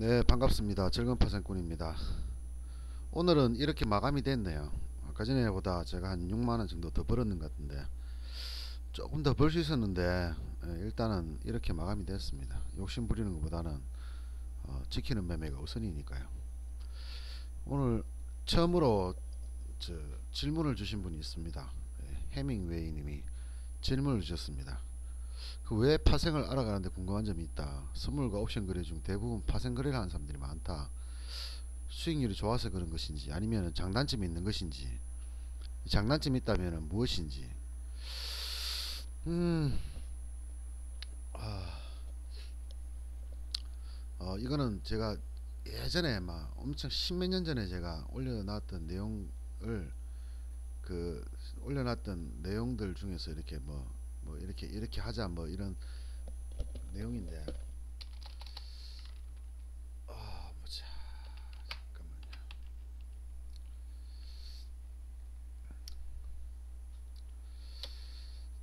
네, 반갑습니다. 즐거운 파생꾼입니다. 오늘은 이렇게 마감이 됐네요. 아까 전에보다 제가 한 6만원 정도 더 벌었는 것 같은데 조금 더 벌 수 있었는데 일단은 이렇게 마감이 됐습니다. 욕심 부리는 것보다는 지키는 매매가 우선이니까요. 오늘 처음으로 질문을 주신 분이 있습니다. 해밍웨이 님이 질문을 주셨습니다. 그 왜 파생을 알아가는데 궁금한 점이 있다. 선물과 옵션 거래 중 대부분 파생 거래를 하는 사람들이 많다. 수익률이 좋아서 그런 것인지 아니면 장단점이 있는 것인지, 장단점이 있다면 무엇인지. 음, 아, 이거는 제가 예전에 막 엄청 십몇 년 전에 제가 올려놨던 내용을 그 올려놨던 내용들 중에서 이렇게 뭐 이렇게 하자 뭐 이런 내용인데, 보자. 잠깐만요.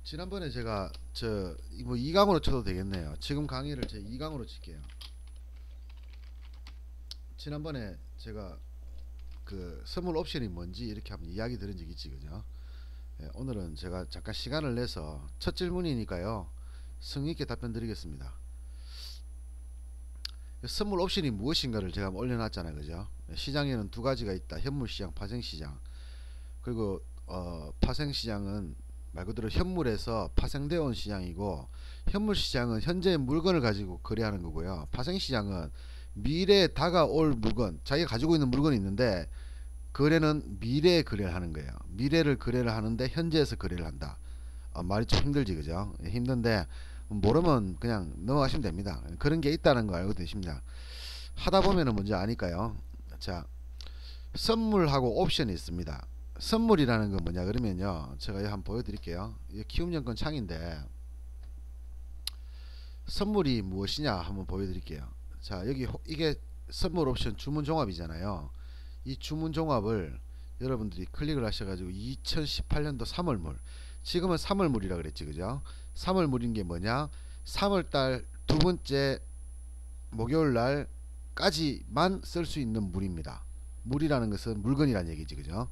지난번에 제가 뭐 2강으로 쳐도 되겠네요. 지금 강의를 제 2강으로 칠게요. 지난번에 제가 그 선물 옵션이 뭔지 이렇게 한번 이야기 드린 적 있지, 그죠? 오늘은 제가 잠깐 시간을 내서 첫 질문이니까요, 성의 있게 답변 드리겠습니다. 선물 옵션이 무엇인가를 제가 올려놨잖아요, 그죠? 시장에는 두 가지가 있다. 현물시장, 파생시장. 그리고 파생시장은 말 그대로 현물에서 파생되어 온 시장이고, 현물시장은 현재의 물건을 가지고 거래하는 거고요. 파생시장은 미래에 다가올 물건, 자기가 가지고 있는 물건이 있는데 거래는 미래에 거래를 하는 거예요. 미래를 거래를 하는데 현재에서 거래를 한다. 말이 좀 힘들지, 그죠? 힘든데 모르면 그냥 넘어가시면 됩니다. 그런 게 있다는 거 알고 계십니다. 하다 보면은 문제 아니까요. 자, 선물하고 옵션이 있습니다. 선물이라는 건 뭐냐 그러면요, 제가 이거 한번 보여드릴게요. 이게 키움증권 창인데 선물이 무엇이냐 한번 보여드릴게요. 자, 여기 이게 선물 옵션 주문 종합이잖아요. 이 주문 종합을 여러분들이 클릭을 하셔가지고 2018년도 3월물, 지금은 3월물이라 그랬지, 그죠? 3월물인 게 뭐냐? 3월달 두 번째 목요일 날까지만 쓸 수 있는 물입니다. 물이라는 것은 물건이란 얘기지, 그죠?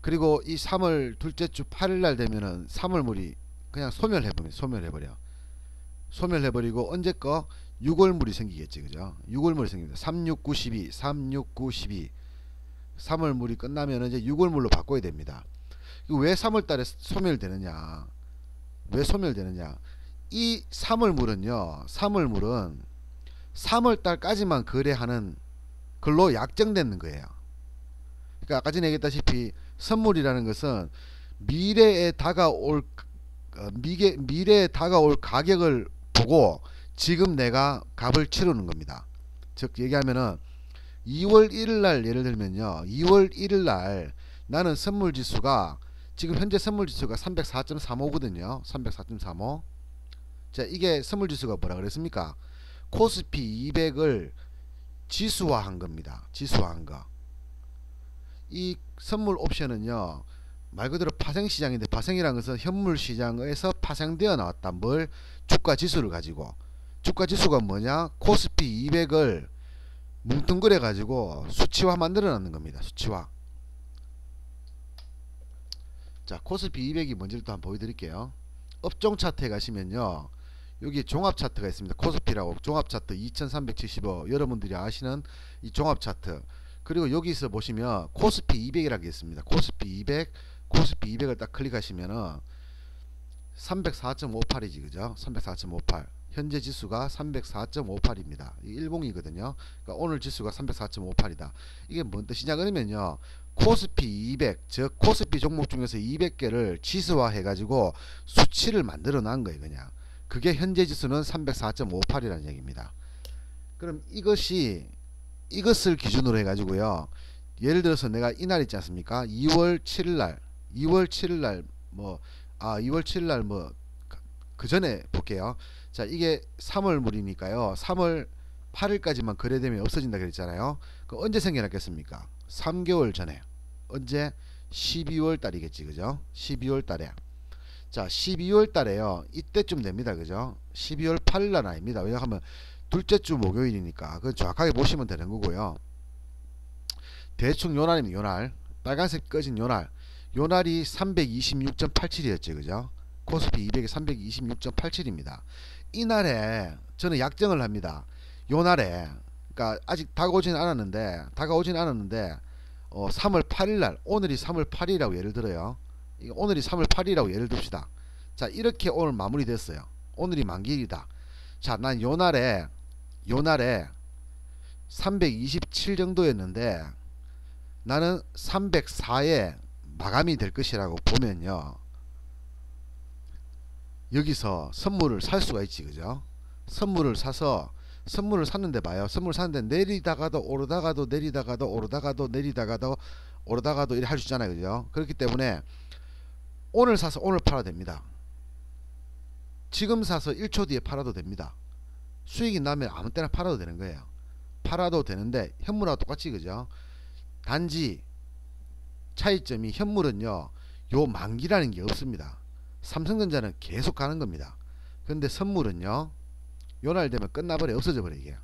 그리고 이 3월 둘째 주 8일 날 되면은 3월물이 그냥 소멸해버리고 언제 거 6월물이 생기겠지, 그죠? 6월물이 생깁니다. 36, 9, 12, 36, 9, 12. 3월물이 끝나면 이제 6월물로 바꿔야 됩니다. 왜 3월달에 소멸되느냐? 왜 소멸되느냐? 이 3월물은요, 3월물은 3월달까지만 거래하는 걸로 약정되는 거예요. 그러니까 아까 전에 얘기했다시피 선물이라는 것은 미래에 다가올 미래에 다가올 가격을 보고 지금 내가 값을 치르는 겁니다. 즉 얘기하면은 2월 1일 날 예를 들면요, 2월 1일 날 나는 선물 지수가 지금 현재 선물 지수가 304.35거든요. 304.35. 자, 이게 선물 지수가 뭐라 그랬습니까? 코스피 200을 지수화한 겁니다. 지수화한 거. 이 선물 옵션은요, 말 그대로 파생시장인데, 파생이라는 것은 현물시장에서 파생되어 나왔다. 뭘? 주가지수를 가지고. 주가지수가 뭐냐? 코스피 200을 뭉뚱그려 가지고 수치화 만들어 놨는 겁니다. 수치화. 자, 코스피 200이 뭔지를 또 한번 보여드릴게요. 업종 차트에 가시면요, 여기 종합 차트가 있습니다. 코스피라고 종합 차트 2375, 여러분들이 아시는 이 종합 차트. 그리고 여기서 보시면 코스피 200이라고 있습니다. 코스피 200, 코스피 200을 딱 클릭하시면은 304.58이지, 그죠? 304.58. 현재 지수가 304.58입니다. 일봉이거든요. 그러니까 오늘 지수가 304.58이다. 이게 뭔 뜻이냐 그러면요, 코스피 200, 즉 코스피 종목 중에서 200개를 지수화 해가지고 수치를 만들어 놓은 거예요, 그냥. 그게 현재 지수는 304.58이라는 얘기입니다. 그럼 이것을 기준으로 해가지고요, 예를 들어서 내가 이날 있지 않습니까? 2월 7일날, 2월 7일날 뭐, 2월 7일날 뭐, 그 전에 볼게요. 자, 이게 3월물이니까요. 3월 8일까지만 거래되면 없어진다 그랬잖아요. 그 언제 생겨났겠습니까? 3개월 전에. 언제? 12월 달이겠지, 그죠? 12월 달에. 자, 12월 달에요. 이때쯤 됩니다, 그죠? 12월 8일 날 아닙니다. 왜냐하면 둘째 주 목요일이니까 그 정확하게 보시면 되는 거고요. 대충 요날입니다. 요날. 빨간색 꺼진 요날. 요날이 326.87이었죠. 그죠? 코스피 200이 326.87입니다. 이날에 저는 약정을 합니다. 요날에, 그러니까 아직 다가오진 않았는데 3월 8일날, 오늘이 3월 8일이라고 예를 들어요. 오늘이 3월 8일이라고 예를 듭시다. 자, 이렇게 오늘 마무리됐어요. 오늘이 만기일이다. 자, 난 요날에 327 정도였는데 나는 304에 마감이 될 것이라고 보면요, 여기서 선물을 살 수가 있지. 그죠? 선물을 샀는데 봐요. 선물 샀는데 내리다가도 오르다가도 내리다가도 오르다가도 내리다가도 오르다가도 이렇게 할 수 있잖아요. 그죠? 그렇기 때문에 오늘 사서 오늘 팔아도 됩니다. 지금 사서 1초 뒤에 팔아도 됩니다. 수익이 나면 아무 때나 팔아도 되는 거예요. 팔아도 되는데 현물하고 똑같이. 그죠? 단지 차이점이, 현물은요 요 만기라는 게 없습니다. 삼성전자는 계속 가는 겁니다. 근데 선물은요 요날 되면 끝나버려. 없어져 버려. 이게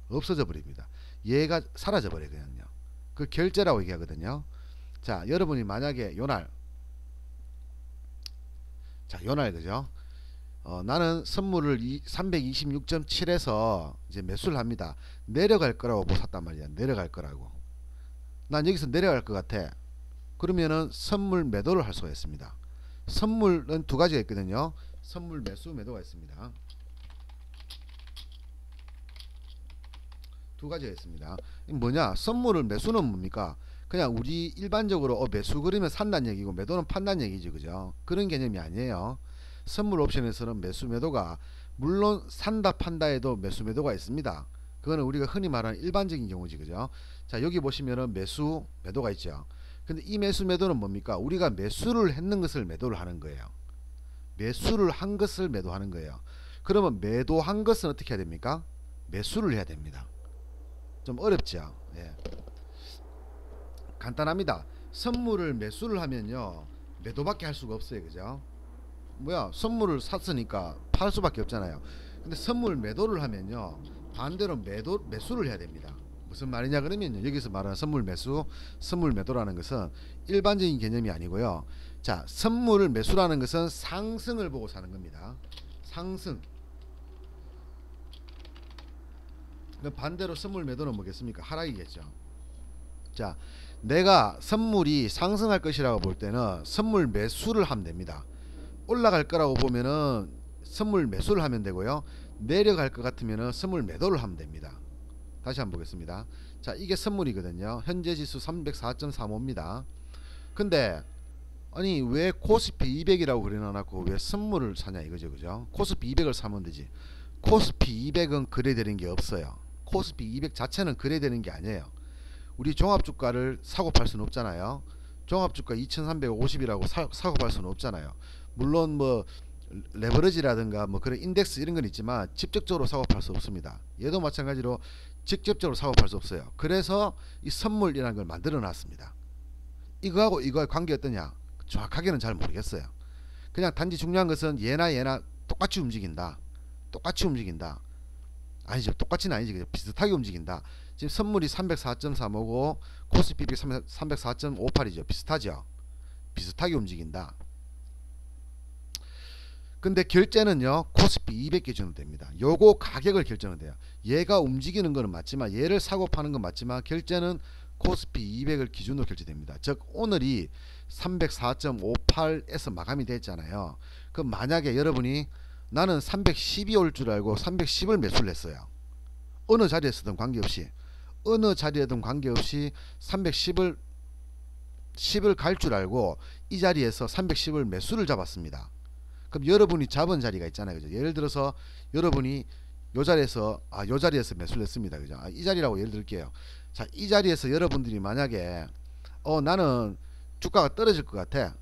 없어져 버립니다. 얘가 사라져 버려. 그냥요. 그 결제라고 얘기하거든요. 자, 여러분이 만약에 요날, 자 요날, 그죠? 나는 선물을 326.7에서 이제 매수를 합니다. 내려갈 거라고 못 샀단 말이야. 내려갈 거라고. 난 여기서 내려갈 것 같아. 그러면은 선물 매도를 할 수가 있습니다. 선물은 두 가지가 있거든요. 선물 매수 매도가 있습니다. 두 가지가 있습니다. 뭐냐? 선물을 매수는 뭡니까? 그냥 우리 일반적으로 매수 그러면 산다는 얘기고 매도는 판다는 얘기죠. 그죠? 그런 개념이 아니에요. 선물 옵션에서는 매수 매도가, 물론 산다 판다 해도 매수 매도가 있습니다. 그거는 우리가 흔히 말하는 일반적인 경우지. 그죠? 자, 여기 보시면은 매수 매도가 있죠. 근데 이 매수 매도는 뭡니까? 우리가 매수를 했는 것을 매도를 하는 거예요. 매수를 한 것을 매도하는 거예요. 그러면 매도한 것은 어떻게 해야 됩니까? 매수를 해야 됩니다. 좀 어렵죠. 예. 간단합니다. 선물을 매수를 하면요 매도밖에 할 수가 없어요. 그죠? 뭐야, 선물을 샀으니까 팔 수밖에 없잖아요. 근데 선물 매도를 하면요 반대로 매수를 해야 됩니다. 무슨 말이냐 그러면요, 여기서 말하는 선물 매수, 선물 매도라는 것은 일반적인 개념이 아니고요. 자, 선물 매수라는 것은 상승을 보고 사는 겁니다. 상승. 반대로 선물 매도는 뭐겠습니까? 하락이겠죠. 자, 내가 선물이 상승할 것이라고 볼 때는 선물 매수를 하면 됩니다. 올라갈 거라고 보면은 선물 매수를 하면 되고요. 내려갈 것 같으면은 선물 매도를 하면 됩니다. 다시 한번 보겠습니다. 자, 이게 선물이거든요. 현재 지수 304.35입니다. 근데 아니 왜 코스피 200이라고 그려놔놓고 왜 선물을 사냐 이거죠. 그죠? 코스피 200을 사면 되지. 코스피 200은 거래되는 게 없어요. 코스피 200 자체는 거래되는 게 아니에요. 우리 종합주가를 사고 팔 수는 없잖아요. 종합주가 2350이라고 사고 팔 수는 없잖아요. 물론 뭐 레버리지라든가 뭐 그런 인덱스 이런 건 있지만 직접적으로 사고 팔 수 없습니다. 얘도 마찬가지로 직접적으로 사고 팔 수 없어요. 그래서 이 선물이라는 걸 만들어 놨습니다. 이거하고 이거의 관계 어떠냐? 정확하게는 잘 모르겠어요. 그냥 단지 중요한 것은 얘나 똑같이 움직인다. 똑같이 움직인다. 아니죠. 똑같이는 아니지. 그냥 비슷하게 움직인다. 지금 선물이 304.35고 코스피 304.58이죠. 비슷하죠. 비슷하게 움직인다. 근데 결제는요 코스피 200 기준으로 됩니다. 요거 가격을 결정은 돼요. 얘가 움직이는 거는 맞지만, 얘를 사고 파는 건 맞지만 결제는 코스피 200을 기준으로 결제됩니다. 즉 오늘이 304.58에서 마감이 됐잖아요. 그럼 만약에 여러분이 나는 310이 올 줄 알고 310을 매수를 했어요. 어느 자리에서든 관계없이 310을 갈 줄 알고 이 자리에서 310을 매수를 잡았습니다. 그럼 여러분이 잡은 자리가 있잖아요. 그죠? 예를 들어서 여러분이 요 자리에서 매수를 했습니다. 그죠? 이 자리라고 예를 들게요. 자, 이 자리에서 여러분들이 만약에 나는 주가가 떨어질 것 같아.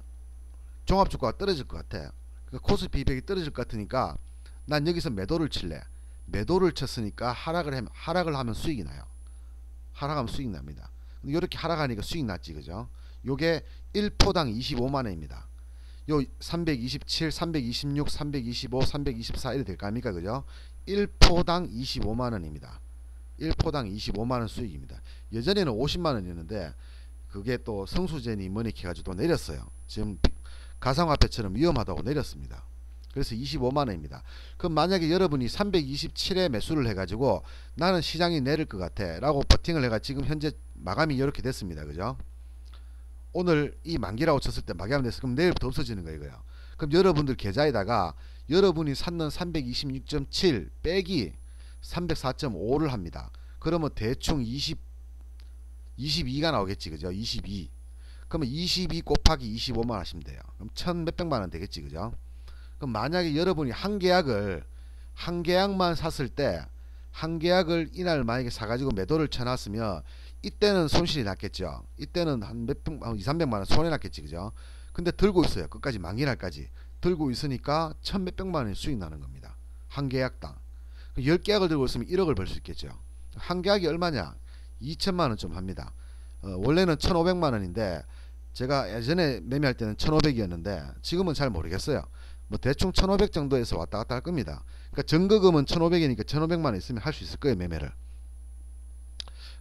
종합주가가 떨어질 것 같아. 코스피 200이 떨어질 것 같으니까 난 여기서 매도를 칠래. 매도를 쳤으니까 하락을 하면 수익이 나요. 하락하면 수익 납니다. 이렇게 하락하니까 수익 났지. 그죠? 요게 1포당 25만원입니다. 요 327, 326, 325, 324 이래 될거 아닙니까? 그죠? 1포당 25만원입니다. 1포당 25만원 수익입니다. 예전에는 50만원이었는데 그게 또 성수제니 뭐니 해가지고 또 내렸어요. 지금 가상화폐처럼 위험하다고 내렸습니다. 그래서 25만원입니다. 그럼 만약에 여러분이 327에 매수를 해가지고 나는 시장이 내릴 것 같아 라고 버팅을 해가 지금 현재 마감이 이렇게 됐습니다. 그죠? 오늘 이 만기라고 쳤을 때 마감이 됐어. 그럼 내일부터 없어지는 거예요. 이거요. 그럼 여러분들 계좌에다가 여러분이 샀는 326.7 빼기 304.5를 합니다. 그러면 대충 22가 나오겠지. 그죠? 22. 그러면 22 곱하기 25만 하시면 돼요. 그럼 1000 몇백만원 되겠지. 그죠? 그럼 만약에 여러분이 한 계약만 샀을 때 한 계약을 이날 만약에 사가지고 매도를 쳐놨으면 이때는 손실이 났겠죠. 이때는 한 2, 300만원 손해났겠지. 그죠? 근데 들고 있어요. 끝까지 만기날까지 들고 있으니까 1000 몇백만원이 수익 나는 겁니다. 한 계약당. 10계약을 들고 있으면 1억을 벌 수 있겠죠. 한 계약이 얼마냐? 2천만원 좀 합니다. 원래는 1500만원인데 제가 예전에 매매할 때는 1500이었는데 지금은 잘 모르겠어요. 뭐 대충 1500 정도에서 왔다 갔다 할 겁니다. 그러니까 전거금은 1500이니까 1500만원 있으면 할 수 있을 거예요. 매매를.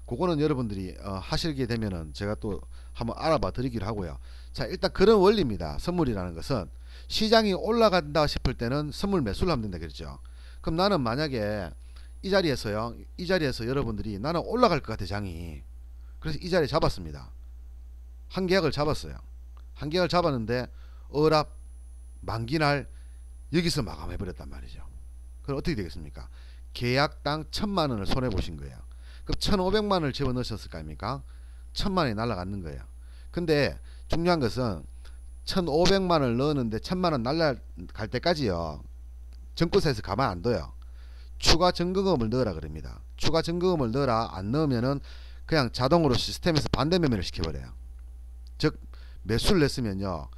그거는 여러분들이 하시게 되면은 제가 또 한번 알아봐 드리기로 하고요. 자, 일단 그런 원리입니다. 선물이라는 것은 시장이 올라간다 싶을 때는 선물 매수를 하면 된다 그랬죠. 그럼 나는 만약에 이 자리에서 여러분들이 나는 올라갈 것 같아 장이. 그래서 이 자리에 잡았습니다. 한 계약을 잡았어요. 한 계약을 잡았는데 어랍 만기날 여기서 마감해 버렸단 말이죠. 그럼 어떻게 되겠습니까? 계약당 1000만원을 손해보신 거예요. 그럼 1500만원을 집어넣으셨을 거 아닙니까? 1000만원이 날아가는 거예요. 근데 중요한 것은 1500만원을 넣었는데 1000만원 날아갈 때까지요. 정권사에서 가만 안 둬요. 추가 증거금을 넣으라 그럽니다. 추가 증거금을 넣으라. 안 넣으면은 그냥 자동으로 시스템에서 반대 매매를 시켜버려요. 즉 매수를 냈으면요.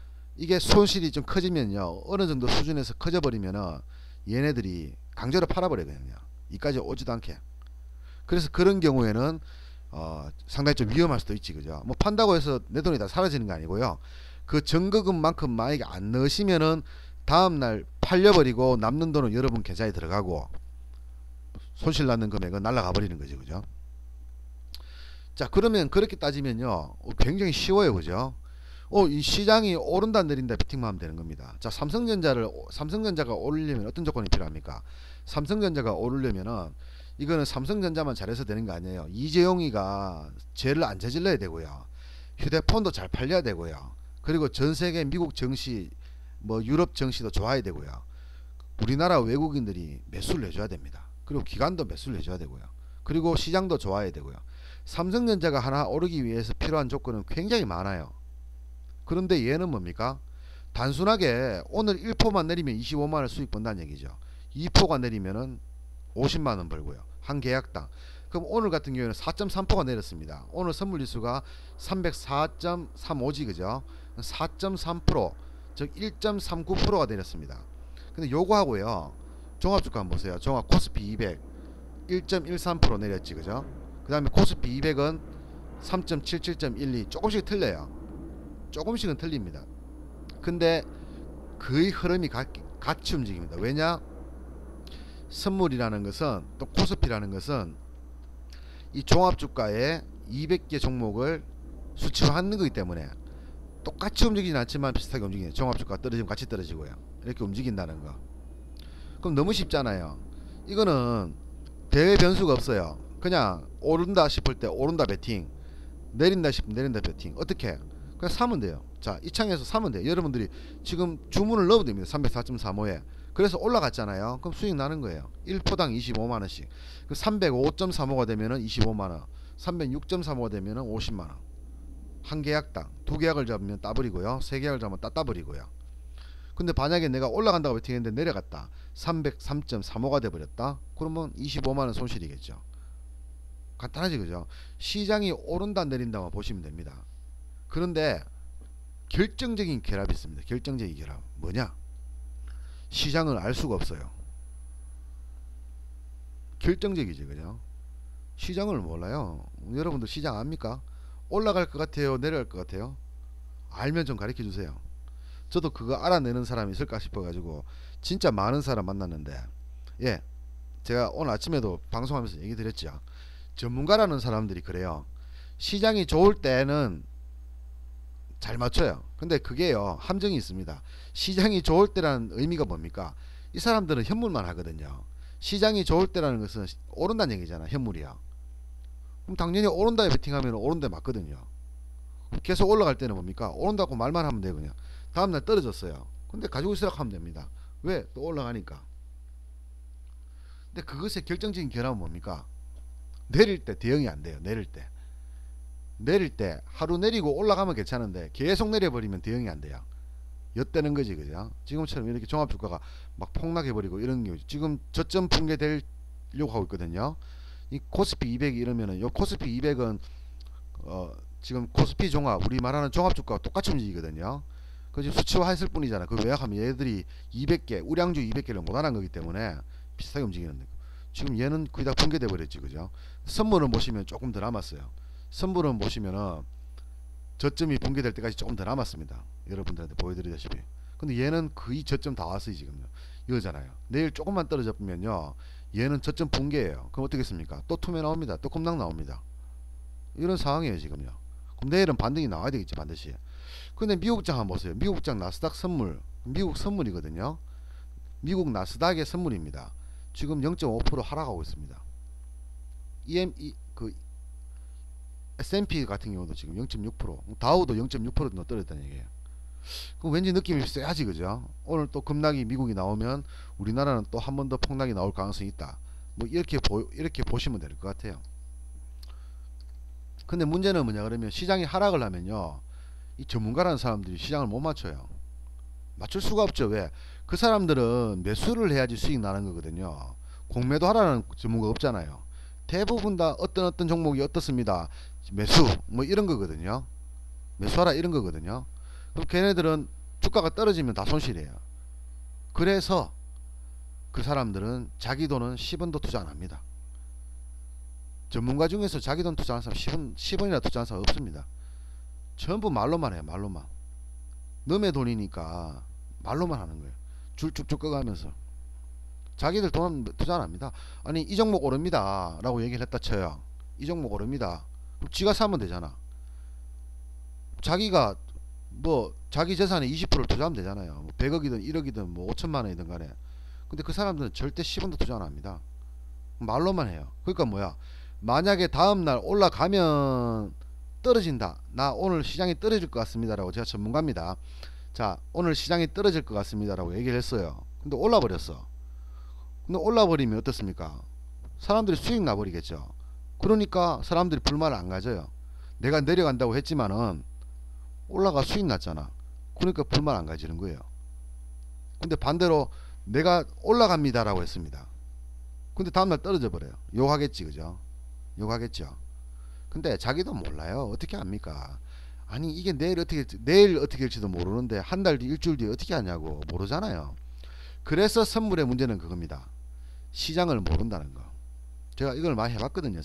이게 손실이 좀 커지면요. 어느 정도 수준에서 커져버리면은 얘네들이 강제로 팔아버리거든요. 이까지 오지도 않게. 그래서 그런 경우에는 상당히 좀 위험할 수도 있지. 그죠? 뭐 판다고 해서 내 돈이 다 사라지는 게 아니고요. 그 증거금만큼 만약에 안 넣으시면은 다음날 팔려버리고 남는 돈은 여러분 계좌에 들어가고 손실 나는 금액은 날아가 버리는 거죠. 그죠? 자, 그러면 그렇게 따지면요. 굉장히 쉬워요. 그죠? 이 시장이 오른다 내린다 베팅만 하면 되는 겁니다. 자, 삼성전자가 오르려면 어떤 조건이 필요합니까? 삼성전자가 오르려면은 이거는 삼성전자만 잘해서 되는 거 아니에요. 이재용이가 죄를 안 저질러야 되고요. 휴대폰도 잘 팔려야 되고요. 그리고 전세계 미국 증시 뭐 유럽 증시도 좋아야 되고요. 우리나라 외국인들이 매수를 해줘야 됩니다. 그리고 기관도 매수를 해줘야 되고요. 그리고 시장도 좋아야 되고요. 삼성전자가 하나 오르기 위해서 필요한 조건은 굉장히 많아요. 그런데 얘는 뭡니까? 단순하게 오늘 1포만 내리면 25만원 수익 번다는 얘기죠. 2포가 내리면은 50만원 벌고요. 한 계약당. 그럼 오늘 같은 경우에는 4.3%가 내렸습니다. 오늘 선물지수가 304.35지 그죠? 4.3% 즉 1.39%가 내렸습니다. 근데 요거 하고요. 종합주가 한번 보세요. 종합 코스피 200 1.13% 내렸지 그죠? 그 다음에 코스피 200은 3.77.12 조금씩 틀려요. 조금씩은 틀립니다. 근데 거의 흐름이 같이 움직입니다. 왜냐? 선물이라는 것은 또 코스피라는 것은 이 종합주가에 200개 종목을 수치화하는 거기 때문에 똑같이 움직이진 않지만 비슷하게 움직이는 종합주가 떨어지면 같이 떨어지고요. 이렇게 움직인다는 거. 그럼 너무 쉽잖아요. 이거는 대외 변수가 없어요. 그냥 오른다 싶을 때 오른다 베팅, 내린다 싶으면 내린다 베팅. 어떻게? 그냥 사면 돼요. 자, 이 창에서 사면 돼요. 여러분들이 지금 주문을 넣으면 됩니다. 304.35에. 그래서 올라갔잖아요. 그럼 수익 나는 거예요. 1포당 25만원씩. 305.35가 되면은 25만원. 306.35가 되면은 50만원. 한 계약당. 두 계약을 잡으면 따버리고요. 세 계약을 잡으면 따버리고요. 근데 만약에 내가 올라간다고 베팅했는데 내려갔다. 303.35가 돼버렸다. 그러면 25만원 손실이겠죠. 간단하지 그죠? 시장이 오른다 내린다만 보시면 됩니다. 그런데 결정적인 결합이 있습니다. 결정적인 결합. 뭐냐? 시장을 알 수가 없어요. 결정적이죠. 그죠? 시장을 몰라요. 여러분들 시장 압니까? 올라갈 것 같아요? 내려갈 것 같아요? 알면 좀 가르쳐 주세요. 저도 그거 알아내는 사람이 있을까 싶어 가지고 진짜 많은 사람 만났는데 예, 제가 오늘 아침에도 방송하면서 얘기 드렸죠. 전문가라는 사람들이 그래요. 시장이 좋을 때는 잘 맞춰요. 근데 그게요, 함정이 있습니다. 시장이 좋을 때라는 의미가 뭡니까? 이 사람들은 현물만 하거든요. 시장이 좋을 때라는 것은 오른다는 얘기잖아. 현물이야. 그럼 당연히 오른다에 베팅하면 오른다에 맞거든요. 계속 올라갈 때는 뭡니까? 오른다고 말만 하면 돼요. 그냥 다음날 떨어졌어요. 근데 가지고 있으라고 하면 됩니다. 왜? 또 올라가니까. 근데 그것의 결정적인 결함은 뭡니까? 내릴 때 대응이 안 돼요. 내릴 때 하루 내리고 올라가면 괜찮은데 계속 내려버리면 대응이 안 돼요. 엿대는 거지, 그죠? 지금처럼 이렇게 종합주가가 막 폭락해버리고 이런 경우, 지금 저점 붕괴되려고 하고 있거든요. 이 코스피 200이 이러면은, 요 코스피 200은 지금 코스피 종합, 우리 말하는 종합주가와 똑같이 움직이거든요. 그 지금 수치화했을 뿐이잖아. 그 왜약하면 얘들이 200개, 우량주 200개를 못하는 거기 때문에 비슷하게 움직이는 거고. 지금 얘는 거의 다 붕괴돼 버렸지, 그죠? 선물을 보시면 조금 더 남았어요. 선물은 보시면은 저점이 붕괴될 때까지 조금 더 남았습니다. 여러분들한테 보여드리다시피. 근데 얘는 거의 저점 다 왔어요, 지금요. 이거잖아요. 내일 조금만 떨어져 보면요, 얘는 저점 붕괴예요. 그럼 어떻게 했습니까? 또 투매 나옵니다. 또 급락 나옵니다. 이런 상황이에요, 지금요. 그럼 내일은 반등이 나와야 되겠지, 반드시. 근데 미국장 한번 보세요. 미국장 나스닥 선물, 미국 선물이거든요. 미국 나스닥의 선물입니다. 지금 0.5% 하락하고 있습니다. 그 S&P 같은 경우도 지금 0.6%, 다우도 0.6% 떨어졌다는 얘기예요. 그럼 왠지 느낌이 세야지, 그죠? 오늘 또 급락이 미국이 나오면 우리나라는 또 한 번 더 폭락이 나올 가능성이 있다. 뭐 이렇게 보시면 될 것 같아요. 근데 문제는 뭐냐 그러면, 시장이 하락을 하면요, 이 전문가라는 사람들이 시장을 못 맞춰요. 맞출 수가 없죠. 왜? 그 사람들은 매수를 해야지 수익 나는 거거든요. 공매도 하라는 전문가 없잖아요. 대부분 다 어떤 종목이 어떻습니다, 매수 뭐 이런 거거든요. 매수하라 이런 거거든요. 그럼 걔네들은 주가가 떨어지면 다 손실이에요. 그래서 그 사람들은 자기 돈은 10원도 투자 안 합니다. 전문가 중에서 자기 돈 투자하는 사람 10원이나 투자하는 사람 없습니다. 전부 말로만 해요. 말로만. 너의 돈이니까 말로만 하는 거예요. 줄 쭉쭉 꺼가면서 자기들 돈 투자 안 합니다. 아니, 이 종목 오릅니다 라고 얘기를 했다 쳐요. 이 종목 오릅니다. 그럼 지가 사면 되잖아. 자기가 뭐 자기 재산의 20%를 투자하면 되잖아요. 뭐 100억이든 1억이든 뭐 5천만 원이든 간에. 근데 그 사람들은 절대 10원도 투자 안 합니다. 말로만 해요. 그러니까 뭐야, 만약에 다음날 올라가면 떨어진다, 나 오늘 시장이 떨어질 것 같습니다 라고, 제가 전문가입니다, 자 오늘 시장이 떨어질 것 같습니다 라고 얘기를 했어요. 근데 올라 버렸어. 근데 올라 버리면 어떻습니까? 사람들이 수익 나버리겠죠. 그러니까 사람들이 불만을 안 가져요. 내가 내려간다고 했지만은 올라가 수익 났잖아. 그러니까 불만 안 가지는 거예요. 근데 반대로 내가 올라갑니다 라고 했습니다. 근데 다음날 떨어져 버려요. 욕하겠지, 그죠? 욕하겠죠. 근데 자기도 몰라요. 어떻게 합니까? 아니, 이게 내일 어떻게 될지도 모르는데 한 달 뒤, 일주일 뒤에 어떻게 하냐고 모르잖아요. 그래서 선물의 문제는 그겁니다. 시장을 모른다는 거. 제가 이걸 많이 해봤거든요.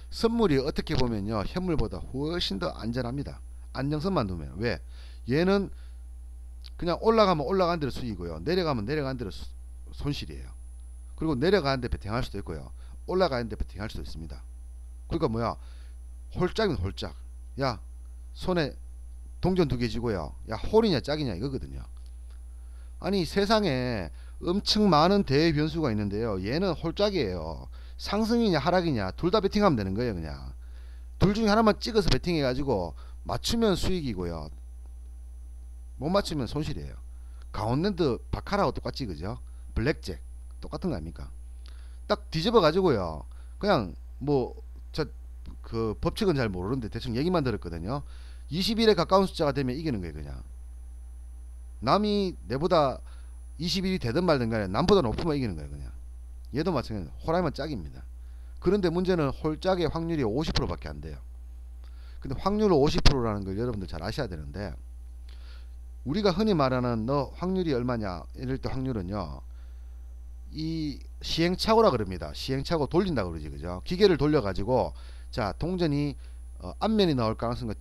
선물이 어떻게 보면요, 현물보다 훨씬 더 안전합니다. 안정성만 두면. 왜? 얘는 그냥 올라가면 올라간 대로 수익이고요, 내려가면 내려간 대로 손실이에요. 그리고 내려가는데 베팅할 수도 있고요, 올라가는데 베팅할 수도 있습니다. 그러니까 뭐야, 홀짝이면 홀짝. 야, 손에 동전 2개 쥐고요, 야 홀이냐 짝이냐 이거거든요. 아니, 세상에 엄청 많은 대의 변수가 있는데요, 얘는 홀짝이에요. 상승이냐 하락이냐 둘 다 베팅하면 되는 거예요. 그냥 둘 중에 하나만 찍어서 베팅해 가지고 맞추면 수익이고요, 못 맞추면 손실이에요. 가운데도 바카라하고 똑같지, 그죠? 블랙잭 똑같은 거 아닙니까? 딱 뒤집어 가지고요, 그냥 뭐 그 법칙은 잘 모르는데 대충 얘기만 들었거든요. 21에 가까운 숫자가 되면 이기는 거예요. 그냥 남이 내보다 21이 되든 말든 간에 남보다 높으면 이기는 거예요. 그냥 얘도 마찬가지예요. 홀하면 짝입니다. 그런데 문제는 홀짝의 확률이 50%밖에 안 돼요. 근데 확률 50%라는 걸 여러분들 잘 아셔야 되는데, 우리가 흔히 말하는 너 확률이 얼마냐 이럴 때 확률은요, 이 시행착오라 그럽니다. 시행착오 돌린다 그러지, 그죠? 기계를 돌려 가지고, 자 동전이 앞면이 나올 가능성과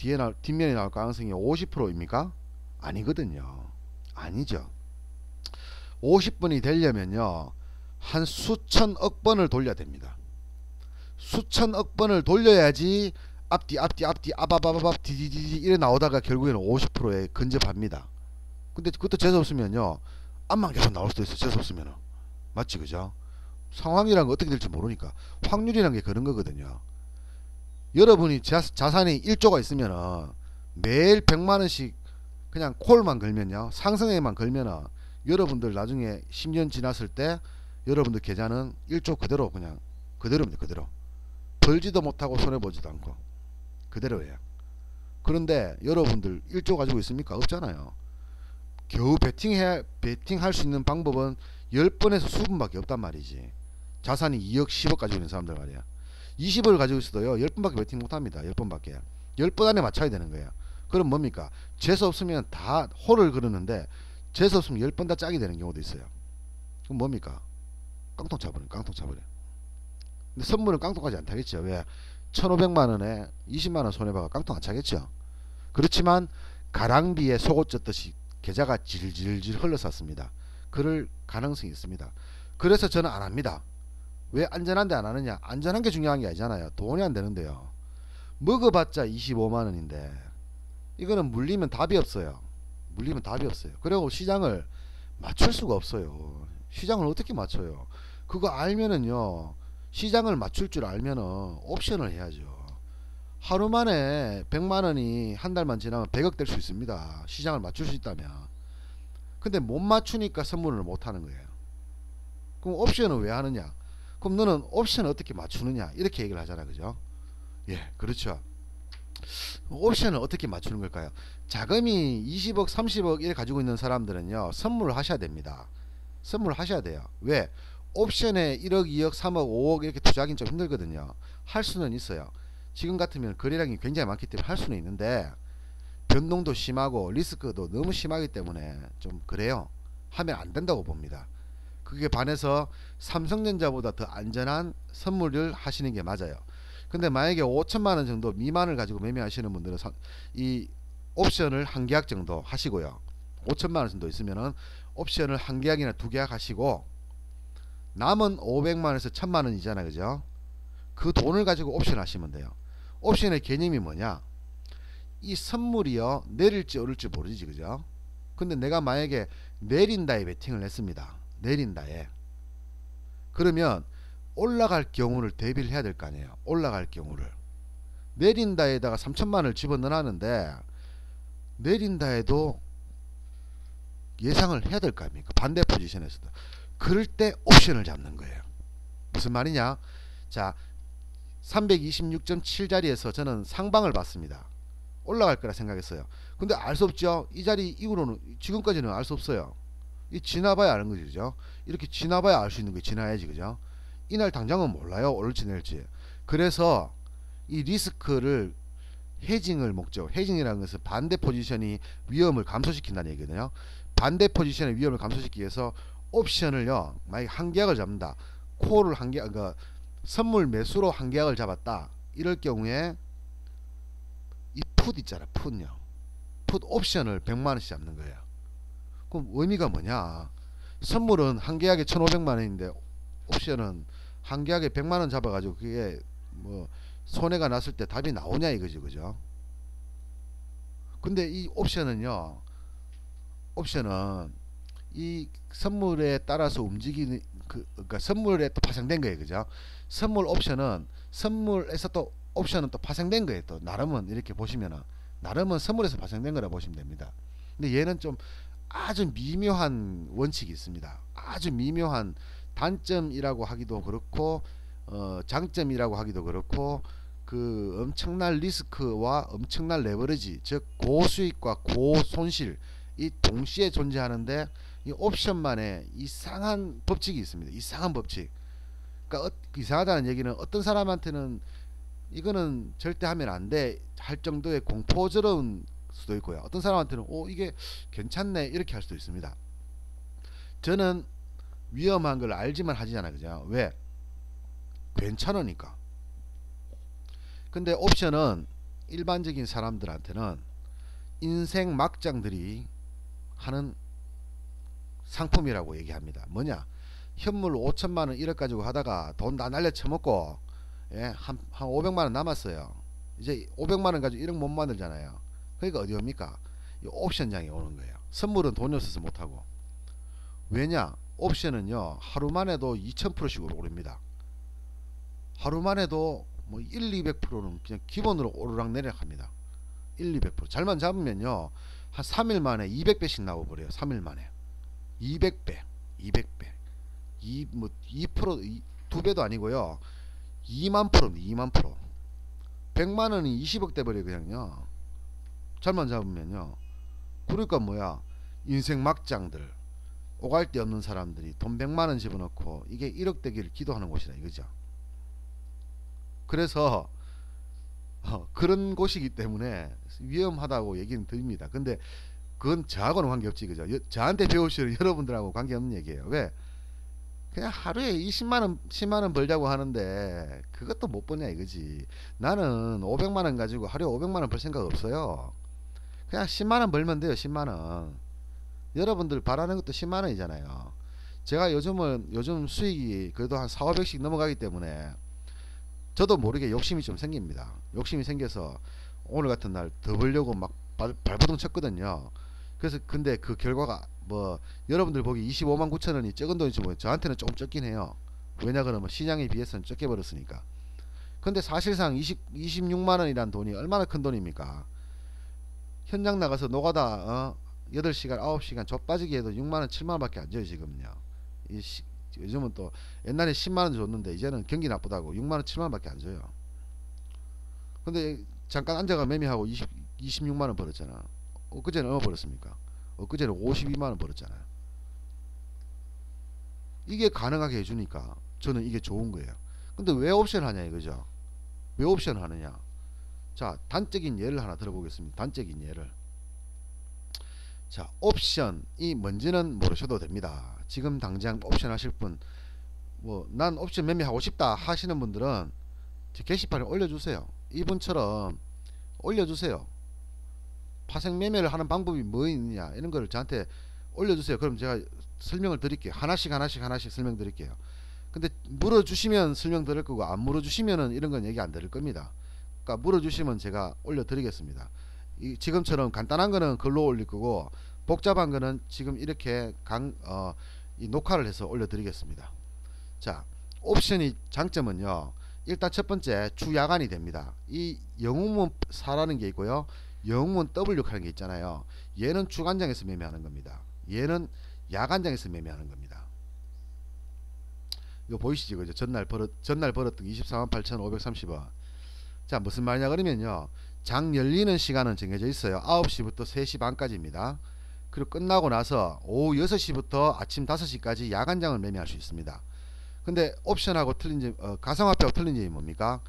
뒷면이 나올 가능성이 50%입니까? 아니거든요. 아니죠. 50번이 되려면요, 한 수천억 번을 돌려야 됩니다. 수천억 번을 돌려야지 앞뒤 아바바바밥 디디디디 이래 나오다가 결국에는 50%에 근접합니다. 근데 그것도 재수없으면요 앞만 계속 나올 수도 있어. 재수없으면은. 맞지 그죠? 상황이란 거 어떻게 될지 모르니까 확률이란 게 그런 거거든요. 여러분이 자산이 1조가 있으면은 매일 100만원씩 그냥 콜만 걸면요 상승에만 걸면은 여러분들 나중에 10년 지났을 때 여러분들 계좌는 1조 그대로 그냥 그대로입니다. 그대로 벌지도 못하고 손해보지도 않고 그대로예요. 그런데 여러분들 1조 가지고 있습니까? 없잖아요. 겨우 베팅할 수 있는 방법은 10번에서 20번밖에 없단 말이지. 자산이 2억 10억 가지고 있는 사람들 말이야. 20을 가지고 있어도요 10번밖에 베팅 못합니다. 10번밖에 10번 안에 맞춰야 되는 거예요. 그럼 뭡니까? 재수 없으면 다 홀을 그러는데 재수 없으면 10번 다 짝이 되는 경우도 있어요. 그럼 뭡니까? 깡통 차버려. 깡통 차버려. 근데 선물은 깡통까지 안 타겠죠. 왜? 1500만원에 20만원 손해봐가 깡통 안 차겠죠. 그렇지만 가랑비에 속옷 젖듯이 계좌가 질질질 흘러쌌습니다. 그럴 가능성이 있습니다. 그래서 저는 안 합니다. 왜 안전한데 안 하느냐? 안전한 게 중요한 게 아니잖아요. 돈이 안 되는데요. 먹어봤자 25만원인데 이거는 물리면 답이 없어요. 물리면 답이 없어요. 그리고 시장을 맞출 수가 없어요. 시장을 어떻게 맞춰요? 그거 알면은요 시장을 맞출 줄 알면은 옵션을 해야죠. 하루 만에 100만원이 한 달만 지나면 100억 될 수 있습니다. 시장을 맞출 수 있다면. 근데 못 맞추니까 선물을 못 하는 거예요. 그럼 옵션은 왜 하느냐? 그럼 너는 옵션을 어떻게 맞추느냐? 이렇게 얘기를 하잖아. 그죠? 예, 그렇죠. 옵션을 어떻게 맞추는 걸까요? 자금이 20억 30억 이래 가지고 있는 사람들은요 선물을 하셔야 됩니다. 선물을 하셔야 돼요. 왜? 옵션에 1억 2억 3억 5억 이렇게 투자하기는 좀 힘들거든요. 할 수는 있어요. 지금 같으면 거래량이 굉장히 많기 때문에 할 수는 있는데 변동도 심하고 리스크도 너무 심하기 때문에 좀 그래요. 하면 안 된다고 봅니다. 그게 반해서 삼성전자보다 더 안전한 선물을 하시는 게 맞아요. 근데 만약에 5천만원 정도 미만을 가지고 매매하시는 분들은 이 옵션을 한 계약 정도 하시고요. 5천만원 정도 있으면은 옵션을 한 계약이나 두 계약 하시고 남은 500만원에서 1000만원이잖아. 그죠? 그 돈을 가지고 옵션 하시면 돼요. 옵션의 개념이 뭐냐? 이 선물이요 내릴지 오를지 모르지. 그죠? 근데 내가 만약에 내린다에 베팅을 했습니다. 내린다에. 그러면 올라갈 경우를 대비를 해야 될 거 아니에요. 올라갈 경우를. 내린다에다가 3천만원을 집어넣었는데 내린다에도 예상을 해야 될 거 아닙니까? 반대 포지션에서도. 그럴 때 옵션을 잡는 거예요. 무슨 말이냐? 자, 326.7자리에서 저는 상방을 봤습니다. 올라갈 거라 생각했어요. 근데 알 수 없죠. 이 자리 이후로는 지금까지는 알 수 없어요. 이 지나봐야 아는 거죠. 그죠? 이렇게 지나봐야 알 수 있는 거예요. 지나야지. 그죠? 이날 당장은 몰라요. 오를지 내릴지. 그래서 이 리스크를 헤징을 목적. 헤징이라는 것은 반대 포지션이 위험을 감소시킨다는 얘기거든요. 반대 포지션의 위험을 감소시키기 위해서 옵션을요. 만약에 한 계약을 잡는다. 콜을 한 계약, 그러니까 선물 매수로 한 계약을 잡았다. 이럴 경우에 이 풋 있잖아. 풋요. 풋 옵션을 100만원씩 잡는 거예요. 그럼 의미가 뭐냐? 선물은 한 계약에 1500만원인데 옵션은 한 계약에 100만원 잡아가지고 그게 뭐 손해가 났을 때 답이 나오냐 이거지. 그죠? 근데 이 옵션은요. 옵션은 이 선물에 따라서 움직이는 그러니까 선물에 또 파생된 거예요. 그죠? 선물 옵션은 선물에서 또 옵션은 또 파생된 거예요. 또 나름은 이렇게 보시면은 나름은 선물에서 파생된 거라 보시면 됩니다. 근데 얘는 좀 아주 미묘한 원칙이 있습니다. 아주 미묘한 단점이라고 하기도 그렇고 장점이라고 하기도 그렇고 그 엄청난 리스크와 엄청난 레버리지 즉 고수익과 고손실 이 동시에 존재하는데 이 옵션만의 이상한 법칙이 있습니다. 이상한 법칙. 그러니까 이상하다는 얘기는 어떤 사람한테는 이거는 절대 하면 안 돼 할 정도의 공포스러운 수도 있고요. 어떤 사람한테는 이게 괜찮네 이렇게 할 수도 있습니다. 저는 위험한 걸 알지만 하지잖아요. 그죠? 왜? 괜찮으니까. 근데 옵션은 일반적인 사람들한테는 인생 막장들이 하는 상품이라고 얘기합니다. 뭐냐? 현물 5천만원 1억 가지고 하다가 돈 다 날려 처먹고, 예, 한 500만원 남았어요. 이제 500만원 가지고 1억 못 만들잖아요. 그러니까 어디 옵니까? 이 옵션장에 오는 거예요. 선물은 돈이 없어서 못하고. 왜냐? 옵션은요 하루만 해도 2000%씩 오릅니다. 하루만 해도 뭐 1, 200%는 그냥 기본으로 오르락 내리락 합니다. 1, 200% 잘만 잡으면요 한 3일 만에 200배씩 나와버려요. 3일 만에 200배 200배 뭐 2% 2배도 아니고요 2만 프로입니다. 2만 프로 100만원이 20억 돼버려요. 그냥요 잘만 잡으면요. 그러니까 뭐야, 인생 막장들 오갈 데 없는 사람들이 돈 100만원 집어넣고 이게 1억 되기를 기도하는 곳이다 이거죠. 그래서 그런 곳이기 때문에 위험하다고 얘기는 드립니다. 근데 그건 저하고는 관계없지 그죠. 저한테 배우시는 여러분들하고 관계없는 얘기예요. 왜? 그냥 하루에 20만원 10만원 벌자고 하는데 그것도 못 버냐 이거지. 나는 500만원 가지고 하루에 500만원 벌 생각 없어요. 그냥 10만원 벌면 돼요. 10만원. 여러분들 바라는 것도 10만원이잖아요. 제가 요즘 수익이 그래도 한 4, 500씩 넘어가기 때문에 저도 모르게 욕심이 좀 생깁니다. 욕심이 생겨서 오늘 같은 날 더 벌려고 막 발버둥 쳤거든요. 그래서 근데 그 결과가 뭐 여러분들 보기 25만 9천원이 적은 돈이지 뭐 저한테는 조금 적긴 해요. 왜냐 그러면 시장에 비해서는 적게 벌었으니까. 근데 사실상 26만원이란 돈이 얼마나 큰 돈입니까? 현장 나가서 노가다 8시간 9시간 좆빠지게 해도 6만원 7만원 밖에 안 줘요 지금요. 요즘은 또 옛날에 10만원 줬는데 이제는 경기 나쁘다고 6만원 7만원 밖에 안 줘요. 근데 잠깐 앉아가 매매하고 26만원 벌었잖아. 엊그제는 얼마 벌었습니까? 엊그제는 52만원 벌었잖아요. 이게 가능하게 해주니까 저는 이게 좋은 거예요. 근데 왜 옵션 하냐 이거죠. 왜 옵션 하느냐. 자, 단적인 예를 하나 들어보겠습니다. 단적인 예를. 자, 옵션이 뭔지는 모르셔도 됩니다. 지금 당장 옵션 하실 분, 뭐 난 옵션 매매하고 싶다 하시는 분들은 제 게시판에 올려주세요. 이분처럼 올려주세요. 파생 매매를 하는 방법이 뭐 있느냐 이런 거를 저한테 올려주세요. 그럼 제가 설명을 드릴게요. 하나씩 설명드릴게요. 근데 물어주시면 설명드릴 거고 안 물어주시면은 이런 건 얘기 안 드릴 겁니다. 그러니까 물어주시면 제가 올려드리겠습니다. 지금처럼 간단한 거는 글로 올릴 거고 복잡한 거는 지금 이렇게 이 녹화를 해서 올려드리겠습니다. 자, 옵션이 장점은요. 일단 첫 번째 주야간이 됩니다. 이 영웅문 4라는 게 있고요. 영웅문 W 하는 게 있잖아요. 얘는 주간장에서 매매하는 겁니다. 얘는 야간장에서 매매하는 겁니다. 이거 보이시죠? 그죠? 전날 벌었던 248,530원. 자, 무슨 말이냐 그러면요. 장 열리는 시간은 정해져 있어요. 9시부터 3시 반까지입니다. 그리고 끝나고 나서 오후 6시부터 아침 5시까지 야간장을 매매할 수 있습니다. 근데 옵션하고 틀린 점, 가상화폐하고 틀린 점이 뭡니까?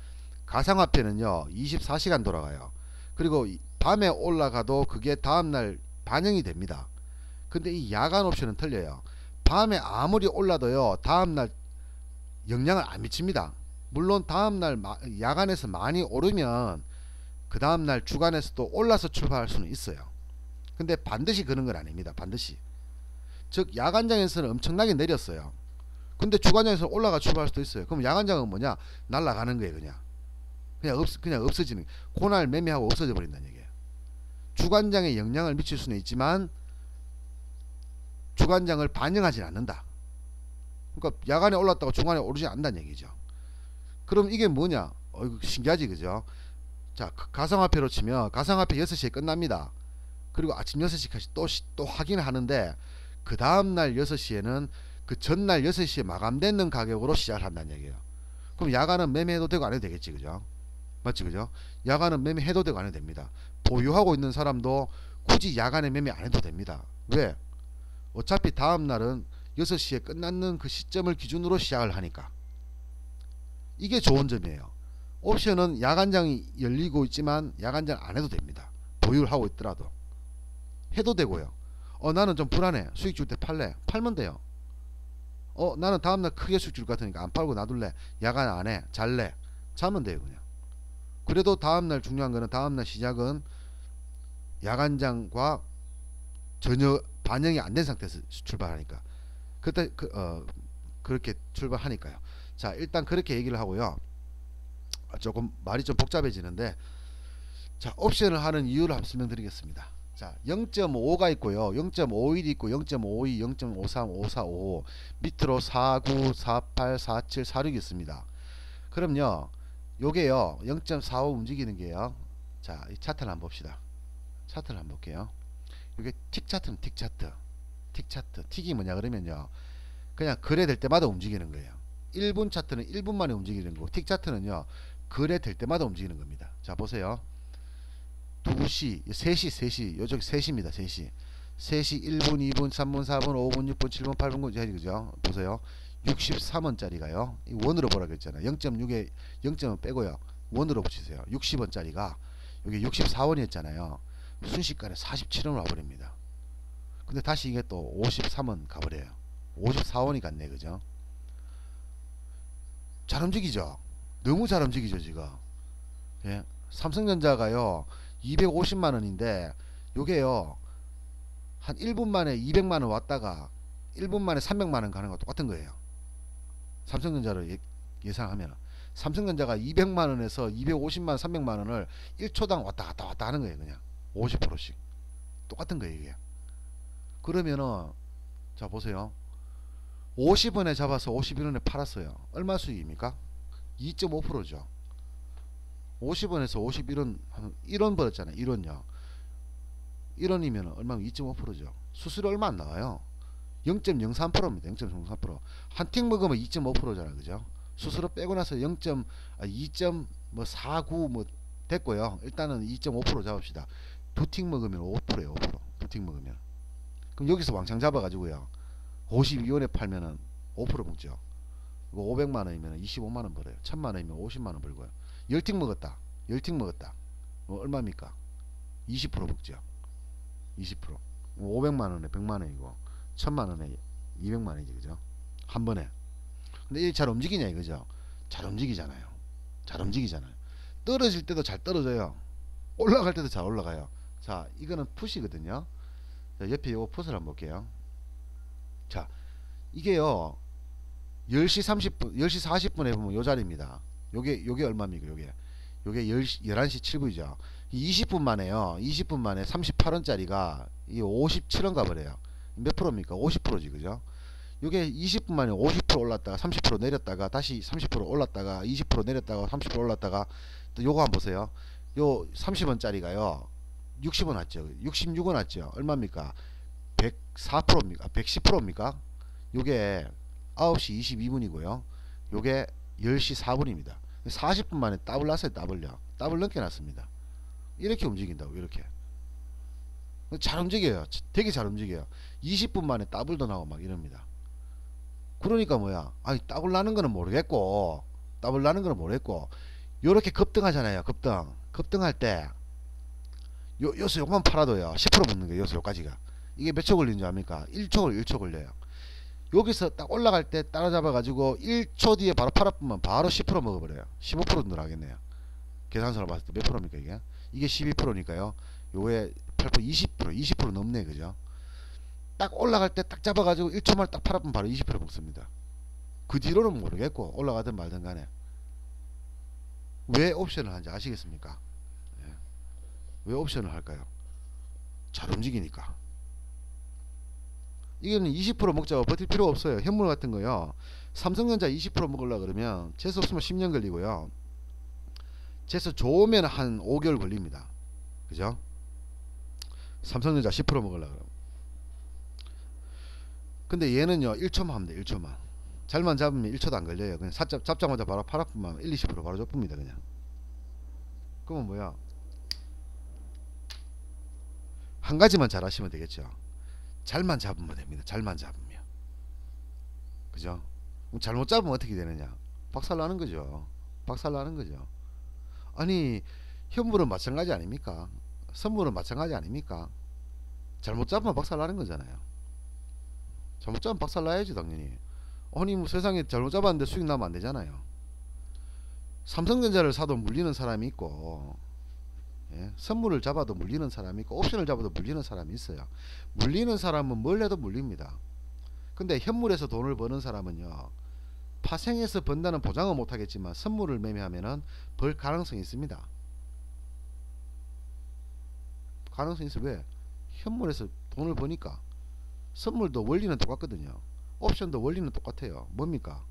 가상화폐는요 24시간 돌아가요. 그리고 밤에 올라가도 그게 다음날 반영이 됩니다. 근데 이 야간 옵션은 틀려요. 밤에 아무리 올라도요 다음날 영향을 안 미칩니다. 물론 다음날 야간에서 많이 오르면 그 다음날 주간에서도 올라서 출발할 수는 있어요. 근데 반드시 그런 건 아닙니다. 반드시. 즉 야간장에서는 엄청나게 내렸어요. 근데 주간장에서 올라가 출발할 수도 있어요. 그럼 야간장은 뭐냐? 날아가는 거예요. 그냥 없어지는 거예요. 그날 매매하고 없어져 버린다는 얘기예요. 주간장에 영향을 미칠 수는 있지만 주간장을 반영하지 않는다. 그러니까 야간에 올랐다고 주간에 오르지 않는다는 얘기죠. 그럼 이게 뭐냐? 이거 신기하지 그죠? 자, 가상화폐로 치면 가상화폐 6시에 끝납니다. 그리고 아침 6시까지 또 확인을 하는데 그 다음날 6시에는 그 전날 6시에 마감되는 가격으로 시작을 한다는 얘기예요. 그럼 야간은 매매해도 되고 안 해도 되겠지 그죠? 맞지 그죠? 야간은 매매해도 되고 안 해도 됩니다. 보유하고 있는 사람도 굳이 야간에 매매 안 해도 됩니다. 왜? 어차피 다음날은 6시에 끝나는 그 시점을 기준으로 시작을 하니까. 이게 좋은 점이에요. 옵션은 야간장이 열리고 있지만 야간장 안 해도 됩니다. 보유를 하고 있더라도 해도 되고요. 나는 좀 불안해. 수익 줄 때 팔래. 팔면 돼요. 나는 다음날 크게 수익 줄 것 같으니까 안 팔고 놔둘래. 야간 안 해. 잘래. 자면 돼요 그냥. 그래도 다음날 중요한 거는 다음날 시작은 야간장과 전혀 반영이 안 된 상태에서 출발하니까 그렇게 출발하니까요. 자, 일단 그렇게 얘기를 하고요. 조금 말이 좀 복잡해지는데, 자, 옵션을 하는 이유를 한번 설명드리겠습니다. 자, 0.5가 있고요. 0.51이 있고 0.52, 0.53, 54, 55 밑으로 49, 48, 47, 46이 있습니다. 그럼요. 요게요. 0.45 움직이는 게요. 자, 이 차트를 한번 봅시다. 차트를 한번 볼게요. 이게 틱 차트는 틱 차트. 틱 차트. 틱이 뭐냐 그러면요. 그냥 거래될 때마다 움직이는 거예요. 1분 차트는 1분 만에 움직이는 거고, 틱 차트는요. 거래될 때마다 움직이는 겁니다. 자, 보세요. 2시, 3시, 3시, 요쪽 3시입니다. 3시. 3시 1분, 2분, 3분, 4분, 5분, 6분, 7분, 8분, 9분, 그죠? 보세요. 63원짜리가요. 원으로 보라고 했잖아요. 0.6에 0점은 빼고요. 원으로 붙이세요. 60원짜리가 여기 64원이었잖아요. 순식간에 47원 와버립니다. 근데 다시 이게 또 53원 가버려요. 54원이 갔네, 그죠? 잘 움직이죠? 너무 잘 움직이죠, 지금. 예? 삼성전자가요, 250만원인데, 요게요, 한 1분 만에 200만원 왔다가, 1분 만에 300만원 가는 거 똑같은 거예요. 삼성전자를 예상하면. 삼성전자가 200만원에서 250만원, 300만원을 1초당 왔다 갔다 왔다 하는 거예요, 그냥. 50%씩. 똑같은 거예요, 이게. 그러면은, 자, 보세요. 50원에 잡아서 51원에 팔았어요. 얼마 수익입니까? 2.5%죠. 50원에서 51원, 1원 벌었잖아요. 1원요. 1원이면 얼마면 2.5%죠. 수수료 얼마 안 나와요. 0.03%입니다. 0.03%. 한 틱 먹으면 2.5%잖아요. 그죠? 수수료 빼고 나서 2.49 뭐 됐고요. 일단은 2.5% 잡읍시다. 두 틱 먹으면 5%예요. 5%. 두 틱 먹으면. 그럼 여기서 왕창 잡아가지고요. 52원에 팔면은 5% 먹죠. 500만원이면 25만원 벌어요. 1000만원이면 50만원 벌고요. 10틱 먹었다. 10틱 먹었다. 얼마입니까? 20% 먹죠. 20%. 500만원에 100만원이고 1000만원에 200만원이지, 그죠? 한 번에. 근데 이게 잘 움직이냐 이거죠? 잘 움직이잖아요. 잘 움직이잖아요. 떨어질 때도 잘 떨어져요. 올라갈 때도 잘 올라가요. 자, 이거는 푸시거든요. 자, 옆에 요 푸스를 한번 볼게요. 자, 이게요, 10시 30분, 10시 40분에 보면 요 자리입니다. 요게 얼마입니까? 요게 11시 7분이죠. 20분 만에요. 20분 만에 38원짜리가 이 57원 가버려요. 몇 프로입니까? 50%지, 그죠? 요게 20분 만에 50% 올랐다가 30% 내렸다가 다시 30% 올랐다가 20% 내렸다가 30% 올랐다가 또 요거 한번 보세요. 요 30원짜리가요. 60원 왔죠. 66원 왔죠. 얼마입니까? 104%입니까? 110%입니까? 요게 9시 22분이고요. 요게 10시 4분입니다. 40분 만에 더블 났어요. 더블 넘게 났습니다. 이렇게 움직인다고, 이렇게. 잘 움직여요. 되게 잘 움직여요. 20분 만에 더블도 나오고 막 이럽니다. 그러니까 뭐야, 아니 더블 나는 거는 모르겠고, 더블 나는 거는 모르겠고, 요렇게 급등하잖아요. 급등할 때 요수 요만 팔아도요 10% 붙는 거예요. 요수 요까지가. 이게 몇 초 걸리는 줄 압니까? 1초 걸려요. 여기서 딱 올라갈 때 따라잡아 가지고 1초 뒤에 바로 팔아보면 바로 10% 먹어버려요. 15% 늘어나겠네요. 계산서로 봤을 때 몇 프로입니까 이게? 이게 12%니까요. 요게 8% 20% 넘네, 그죠? 딱 올라갈 때 딱 잡아가지고 1초만 딱 팔아보면 바로 20% 먹습니다. 그 뒤로는 모르겠고 올라가든 말든 간에. 왜 옵션을 하는지 아시겠습니까? 예. 왜 옵션을 할까요? 잘 움직이니까. 이거는 20% 먹자고 버틸 필요가 없어요. 현물 같은 거요. 삼성전자 20% 먹으려고 그러면 재수 없으면 10년 걸리고요. 재수 좋으면 한 5개월 걸립니다. 그죠? 삼성전자 10% 먹으려고 그러면. 근데 얘는요 1초만 하면 돼. 1초만. 잘만 잡으면 1초도 안 걸려요. 그냥 잡자마자 바로 팔아프면 1, 20% 바로 줘쁩니다. 그냥. 그러면 뭐야, 한 가지만 잘 하시면 되겠죠. 잘만 잡으면 됩니다. 잘만 잡으면. 그죠? 잘못 잡으면 어떻게 되느냐, 박살나는 거죠. 박살나는 거죠. 아니 현물은 마찬가지 아닙니까? 선물은 마찬가지 아닙니까? 잘못 잡으면 박살나는 거잖아요. 잘못 잡으면 박살나야지 당연히. 아니 뭐 세상에 잘못 잡았는데 수익 나면 안 되잖아요. 삼성전자를 사도 물리는 사람이 있고, 예? 선물을 잡아도 물리는 사람이 있고, 옵션을 잡아도 물리는 사람이 있어요. 물리는 사람은 뭘 해도 물립니다. 근데 현물에서 돈을 버는 사람은요, 파생해서 번다는 보장은 못하겠지만 선물을 매매하면은 벌 가능성이 있습니다. 가능성이 있어. 왜? 현물에서 돈을 버니까. 선물도 원리는 똑같거든요. 옵션도 원리는 똑같아요. 뭡니까?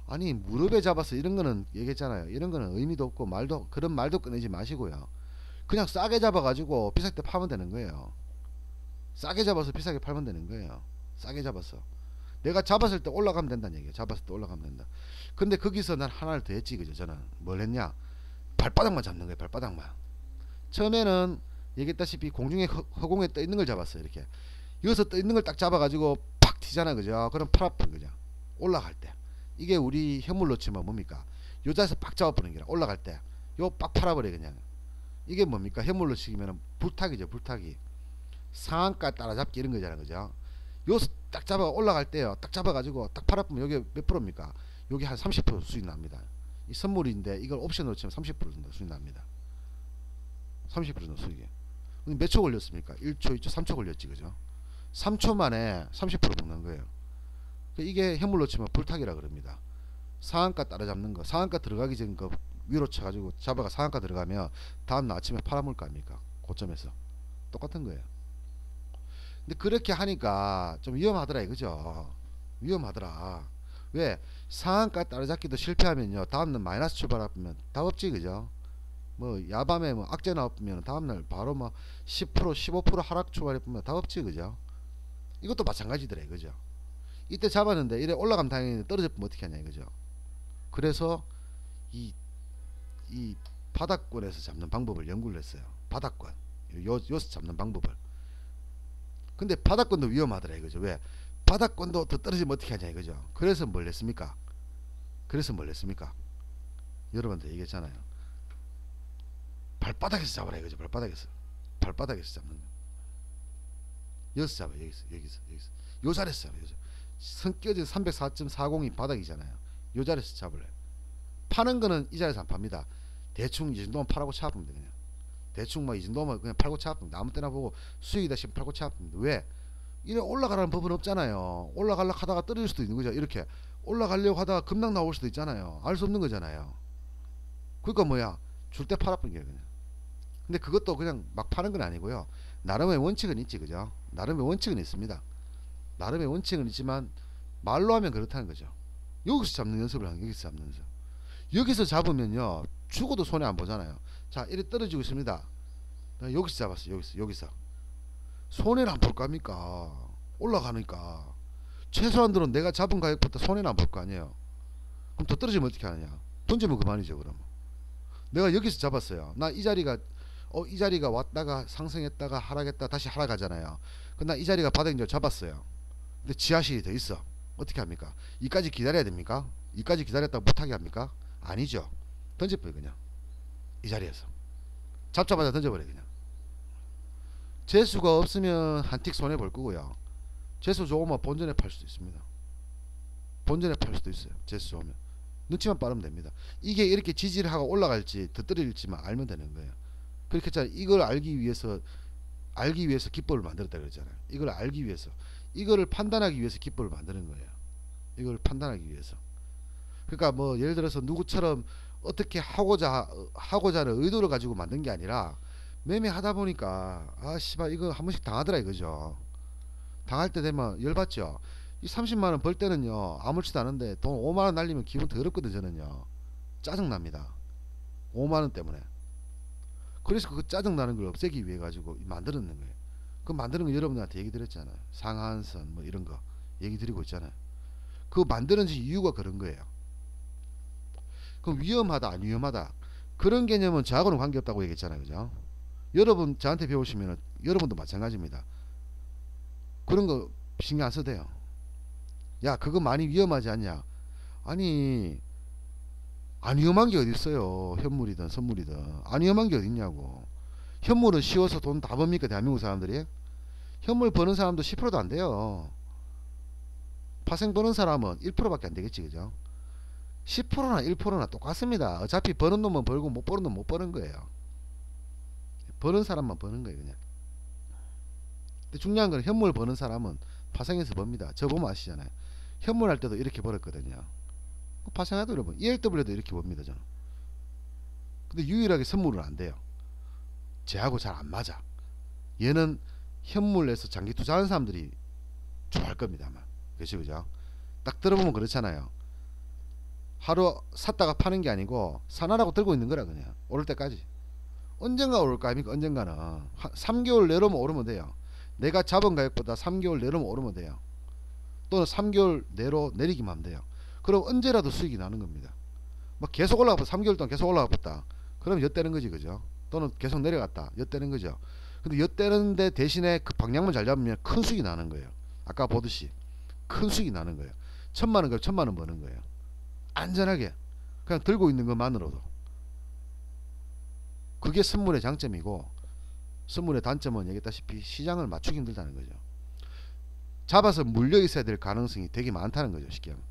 아니 무릎에 잡아서 이런 거는 얘기했잖아요. 이런 거는 의미도 없고 말도 그런 말도 꺼내지 마시고요. 그냥 싸게 잡아가지고 비싸게 팔면 되는 거예요. 싸게 잡아서 비싸게 팔면 되는 거예요. 싸게 잡아서 내가 잡았을 때 올라가면 된다는 얘기예요. 잡았을 때 올라가면 된다. 근데 거기서 난 하나를 더 했지. 그죠? 저는 뭘 했냐, 발바닥만 잡는 거예요. 발바닥만. 처음에는 얘기했다시피 공중에 허공에 떠 있는 걸 잡았어요. 이렇게 여기서 떠 있는 걸 딱 잡아가지고 팍 튀잖아. 그죠? 그럼 팔 아픈 거죠. 올라갈 때 이게 우리 현물로 치면 뭡니까? 요 자에서 빡 잡아버리는 게라. 올라갈 때 요 빡 팔아버려 그냥. 이게 뭡니까? 현물로 치면 불타기죠. 불타기. 상한가 따라잡기 이런 거잖아요. 그죠? 요 딱 잡아 올라갈 때요. 딱 잡아가지고 딱 팔아보면 여기 몇 프로입니까? 여기 한 30% 수익 납니다. 이 선물인데 이걸 옵션으로 치면 30% 정도 수익 납니다. 30% 정도 수익이에요. 몇 초 걸렸습니까? 1초, 2초, 3초 걸렸지. 그죠? 3초 만에 30% 먹는 거예요. 이게 현물로 치면 불타기라 그럽니다. 상한가 따라잡는 거. 상한가 들어가기 전 거 위로 쳐가지고 잡아가 상한가 들어가면 다음날 아침에 팔아먹을 거 아닙니까? 고점에서. 똑같은 거예요. 근데 그렇게 하니까 좀 위험하더라 이거죠. 위험하더라. 왜? 상한가 따라잡기도 실패하면요 다음날 마이너스 출발하면 답 없지. 그죠? 뭐 야밤에 뭐 악재 나오면 다음날 바로 막 10% 15% 하락 출발해보면 답 없지. 그죠? 이것도 마찬가지더라 이거죠. 이때 잡았는데 이래 올라가면 당연히 떨어졌으면 어떻게 하냐 이거죠. 그래서 이 바닥권에서 잡는 방법을 연구를 했어요. 바닥권 여기서 잡는 방법을. 근데 바닥권도 위험하더라 이거죠. 왜? 바닥권도 더 떨어지면 어떻게 하냐 이거죠. 그래서 뭘 했습니까? 여러분들 얘기했잖아요. 발바닥에서 잡아라 이거죠. 발바닥에서 잡는 거. 여기서 잡아. 여기서 요 자리에서 잡아. 성격이 304.40이 바닥이잖아요. 요 자리에서 잡을래. 파는 거는 이 자리에서 안 팝니다. 대충 이 정도만 팔고 차면 돼. 그냥 대충 뭐 이 정도만 그냥 팔고 차면 돼. 아무 때나 보고 수익이다 싶으면 팔고 차면 돼. 왜? 이래 올라가라는 법은 없잖아요. 올라가려고 하다가 떨어질 수도 있는 거죠. 이렇게 올라가려고 하다가 급락 나올 수도 있잖아요. 알 수 없는 거잖아요. 그러니까 뭐야, 줄 때 팔아본 게 그냥. 근데 그것도 그냥 막 파는 건 아니고요. 나름의 원칙은 있지. 그죠? 나름의 원칙은 있습니다. 나름의 원칙은 있지만 말로 하면 그렇다는 거죠. 여기서 잡는 연습을 하는. 여기서 잡는 연습. 여기서 잡으면요 죽어도 손해 안 보잖아요. 자, 이래 떨어지고 있습니다. 여기서 잡았어. 여기서 손해를 안 볼 거 아닙니까? 올라가니까 최소한들은 내가 잡은 가격보다 손해는 안 볼 거 아니에요. 그럼 더 떨어지면 어떻게 하느냐? 던지면 그만이죠. 그럼 내가 여기서 잡았어요. 나 이 자리가 왔다가 상승했다가 하락했다 다시 하락하잖아요. 그럼 나 이 자리가 바닥인 줄 잡았어요. 근데 지하실이 더 있어. 어떻게 합니까? 이까지 기다려야 됩니까? 이까지 기다렸다가 못하게 합니까? 아니죠. 던져버려 그냥. 이 자리에서 잡자마자 던져버려 그냥. 재수가 없으면 한틱 손해볼 거고요. 재수 좋으면 본전에 팔 수도 있습니다. 본전에 팔 수도 있어요. 재수 좋으면. 눈치만 빠르면 됩니다. 이게 이렇게 지지를 하고 올라갈지 더 떨어질지만 알면 되는 거예요. 그렇게 했잖아요. 이걸 알기 위해서 기법을 만들었다 그랬잖아요. 이걸 알기 위해서, 이거를 판단하기 위해서 기법을 만드는 거예요. 이걸 판단하기 위해서. 그러니까 뭐 예를 들어서 누구처럼 어떻게 하고자 하는 의도를 가지고 만든 게 아니라 매매하다 보니까 아 씨발 이거 한 번씩 당하더라 이거죠. 당할 때 되면 열받죠. 이 30만원 벌 때는요 아무렇지도 않은데 돈 5만원 날리면 기분 더럽거든. 저는요 짜증납니다. 5만원 때문에. 그래서 그 짜증나는 걸 없애기 위해 가지고 만들었는 거예요. 그 만드는 거 여러분들한테 얘기 드렸잖아요. 상한선 뭐 이런 거 얘기 드리고 있잖아요. 그 만드는 이유가 그런 거예요. 그럼 위험하다 안 위험하다 그런 개념은 저하고는 관계없다고 얘기했잖아요. 그죠? 여러분 저한테 배우시면 여러분도 마찬가지입니다. 그런 거 신경 안 써도 돼요. 야 그거 많이 위험하지 않냐? 아니 안 위험한 게 어디 있어요. 현물이든 선물이든 안 위험한 게 어디 있냐고. 현물은 쉬워서 돈 다 법니까 대한민국 사람들이? 현물 버는 사람도 10%도 안 돼요. 파생 버는 사람은 1%밖에 안 되겠지. 그죠? 10%나 1%나 똑같습니다. 어차피 버는 놈은 벌고 못 버는 놈은 못 버는 거예요. 버는 사람만 버는 거예요 그냥. 근데 중요한 건 현물 버는 사람은 파생해서 법니다. 저 보면 아시잖아요. 현물 할 때도 이렇게 벌었거든요. 파생해도 여러분 ELW도 이렇게 봅니다 저는. 근데 유일하게 선물은 안 돼요. 쟤하고 잘 안 맞아. 얘는 현물에서 장기 투자하는 사람들이 좋아할 겁니다 아마. 그죠? 딱 들어보면 그렇잖아요. 하루 샀다가 파는 게 아니고 사나라고 들고 있는 거라 그냥 오를 때까지. 언젠가 오를 거 아닙니까? 언젠가는 3개월 내로만 오르면 돼요. 내가 잡은 가격보다 3개월 내로만 오르면 돼요. 또는 3개월 내로 내리기만 하면 돼요. 그럼 언제라도 수익이 나는 겁니다. 막 계속 올라가봤다. 3개월 동안 계속 올라가봤다. 그럼 엿대는 거지 그죠? 또는 계속 내려갔다. 엿대는 거죠. 근데 엿대는데 대신에 그 방향만 잘 잡으면 큰 수익이 나는 거예요. 아까 보듯이 큰 수익이 나는 거예요. 1000만원 그 1000만원 버는 거예요. 안전하게 그냥 들고 있는 것만으로도. 그게 선물의 장점이고, 선물의 단점은 얘기했다시피 시장을 맞추기 힘들다는 거죠. 잡아서 물려 있어야 될 가능성이 되게 많다는 거죠. 쉽게 하면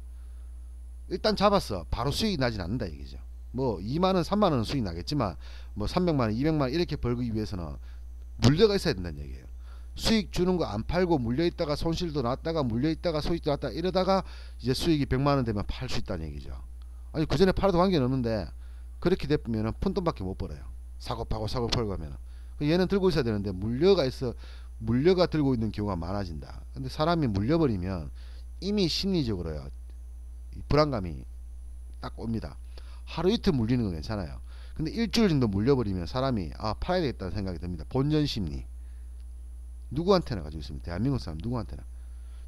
일단 잡았어 바로 수익이 나진 않는다 얘기죠. 뭐 2만원 3만원은 수익 나겠지만 뭐 300만원 200만원 이렇게 벌기 위해서는 물려가 있어야 된다는 얘기예요. 수익 주는 거 안 팔고 물려있다가 손실도 났다가 물려있다가 수익도 났다가 이러다가 이제 수익이 100만원 되면 팔 수 있다는 얘기죠. 아니 그 전에 팔아도 관계는 없는데 그렇게 되면 푼돈밖에 못 벌어요. 사고 파고 사고 팔고 하면. 얘는 들고 있어야 되는데 물려가 있어. 물려가 들고 있는 경우가 많아진다. 근데 사람이 물려버리면 이미 심리적으로요 불안감이 딱 옵니다. 하루 이틀 물리는 건 괜찮아요. 근데 일주일 정도 물려버리면 사람이 팔아야 되겠다는 생각이 듭니다. 본전 심리. 누구한테나 가지고 있습니다. 대한민국 사람 누구한테나.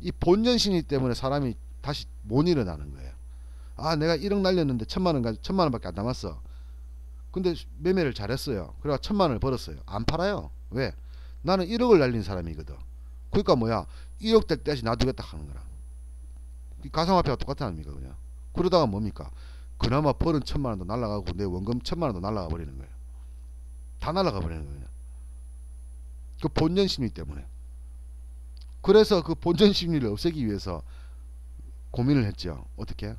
이 본전 심리 때문에 사람이 다시 못 일어나는 거예요. 내가 1억 날렸는데 1000만원 밖에 안 남았어. 근데 매매를 잘했어요. 그래가 1000만원을 벌었어요. 안 팔아요. 왜? 나는 1억을 날린 사람이거든. 그러니까 뭐야 1억 될 때까지 놔두겠다 하는 거라. 가상화폐가 똑같은 아닙니까 그냥. 그러다가 뭡니까 그나마 벌은 1000만원도 날라가고 내 원금 1000만원도 날라가 버리는 거예요. 다 날라가 버리는 거예요. 그 본전 심리 때문에. 그래서 그 본전 심리를 없애기 위해서 고민을 했죠. 어떻게?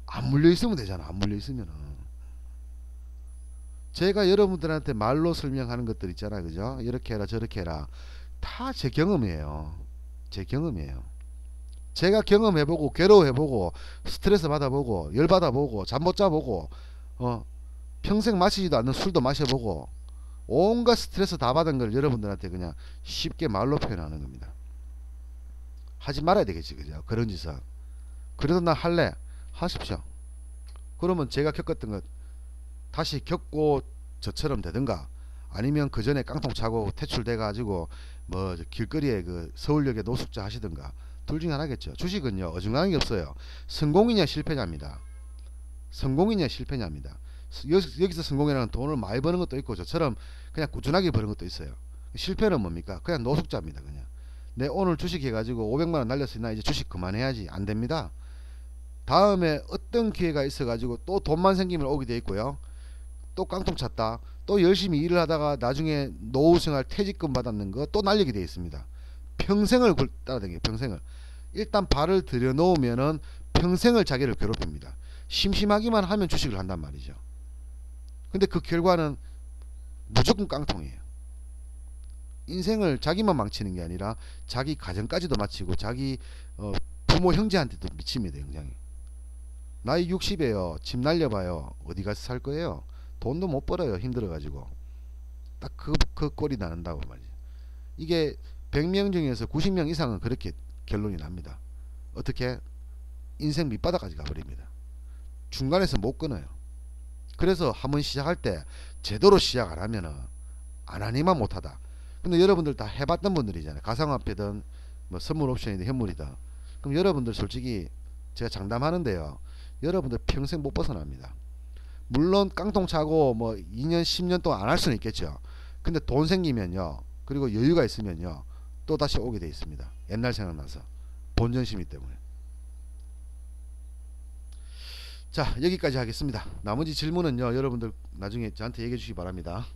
안 물려 있으면 되잖아. 안 물려 있으면은. 제가 여러분들한테 말로 설명하는 것들 있잖아요. 그죠? 이렇게 해라 저렇게 해라. 다 제 경험이에요. 제 경험이에요. 제가 경험해보고 괴로워해보고 스트레스 받아보고 열받아보고 잠 못 자보고 평생 마시지도 않는 술도 마셔보고 온갖 스트레스 다 받은 걸 여러분들한테 그냥 쉽게 말로 표현하는 겁니다. 하지 말아야 되겠지 그죠? 그런 짓은. 그래도 나 할래. 하십시오. 그러면 제가 겪었던 것 다시 겪고 저처럼 되든가 아니면 그 전에 깡통 차고 퇴출돼 가지고 뭐 길거리에 그 서울역에 노숙자 하시든가 둘 중에 하나겠죠. 주식은요 어중간한 게 없어요. 성공이냐 실패냐입니다. 성공이냐 실패냐입니다. 여기서 성공이라는 돈을 많이 버는 것도 있고 저처럼 그냥 꾸준하게 버는 것도 있어요. 실패는 뭡니까? 그냥 노숙자입니다. 그냥 내 오늘 주식 해가지고 500만원 날렸으니 나 이제 주식 그만해야지. 안됩니다. 다음에 어떤 기회가 있어가지고 또 돈만 생기면 오게 돼 있고요. 또 깡통 찼다. 또 열심히 일을 하다가 나중에 노후생활 퇴직금 받았는 거 또 날리게 돼 있습니다. 평생을 따라다니게 평생을. 일단 발을 들여놓으면은 평생을 자기를 괴롭힙니다. 심심하기만 하면 주식을 한단 말이죠. 근데 그 결과는 무조건 깡통이에요. 인생을 자기만 망치는 게 아니라 자기 가정까지도 마치고 자기 부모 형제한테도 미칩니다. 영향이. 나이 60에요. 집 날려봐요. 어디 가서 살 거예요? 돈도 못 벌어요. 힘들어가지고. 딱 그 꼴이 나는다고 말이죠. 이게 100명 중에서 90명 이상은 그렇게 결론이 납니다. 어떻게? 인생 밑바닥까지 가버립니다. 중간에서 못 끊어요. 그래서 한번 시작할 때 제대로 시작 안 하면은 안 하니만 못하다. 근데 여러분들 다 해봤던 분들이잖아요. 가상화폐든 뭐 선물 옵션이든 현물이든. 그럼 여러분들 솔직히 제가 장담하는데요. 여러분들 평생 못 벗어납니다. 물론 깡통 차고 뭐 2년 10년 동안 안 할 수는 있겠죠. 근데 돈 생기면요. 그리고 여유가 있으면요. 또 다시 오게 돼 있습니다. 옛날 생각나서. 본전심이 때문에. 자 여기까지 하겠습니다. 나머지 질문은요. 여러분들 나중에 저한테 얘기해 주시기 바랍니다.